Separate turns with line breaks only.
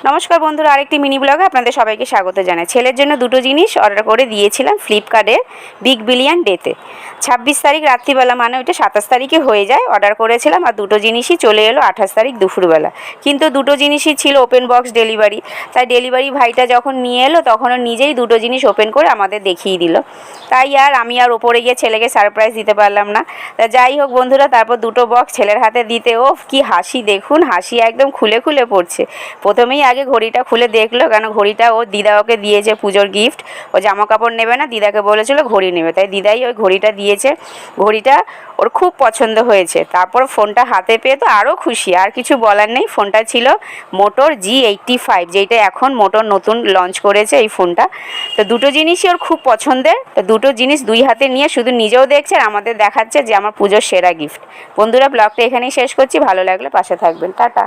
নমস্কার বন্ধুরা, আরেকটি মিনি ব্লগে আপনাদের সবাইকে স্বাগত জানাই। ছেলের জন্য দুটো জিনিস অর্ডার করে দিয়েছিলাম ফ্লিপকার্টের বিগ বিলিয়ন ডেতে। 26 তারিখ রাত্রিবেলা, মানে ওইটা 27 তারিখে হয়ে যায়, অর্ডার করেছিলাম। আর দুটো জিনিসই চলে এলো 28 তারিখ দুপুরবেলা। কিন্তু দুটো জিনিসই ছিল ওপেন বক্স ডেলিভারি। তাই ডেলিভারি ভাইটা যখন নিয়ে এলো তখন ও নিজেই দুটো জিনিস ওপেন করে আমাদের দেখিয়ে দিল। তাই আমি আর ওপরে গিয়ে ছেলেকে সারপ্রাইজ দিতে পারলাম না। তা যাই হোক বন্ধুরা, তারপর দুটো বক্স ছেলের হাতে দিতে ও কি হাসি, দেখুন হাসি একদম খুলে খুলে পড়ছে। প্রথমেই আগে ঘড়িটা খুলে দেখলো, কেন ঘড়িটা ওর দিদা ওকে দিয়েছে পুজোর গিফট। ও জামা কাপড় নেবে না, দিদাকে বলেছিল ঘড়ি নেবে, তাই দিদাই ওই ঘড়িটা দিয়েছে। ঘড়িটা ওর খুব পছন্দ হয়েছে। তারপর ফোনটা হাতে পেয়ে তো আরও খুশি, আর কিছু বলার নেই। ফোনটা ছিল মোটোর G85, যেটা এখন মোটোর নতুন লঞ্চ করেছে এই ফোনটা। তো দুটো জিনিসই ওর খুব পছন্দের। তো দুটো জিনিস দুই হাতে নিয়ে শুধু নিজেও দেখছে আর আমাদের দেখাচ্ছে যে আমার পুজোর সেরা গিফট। বন্ধুরা, ব্লগটা এখানেই শেষ করছি। ভালো লাগলে পাশে থাকবেন। টাটা।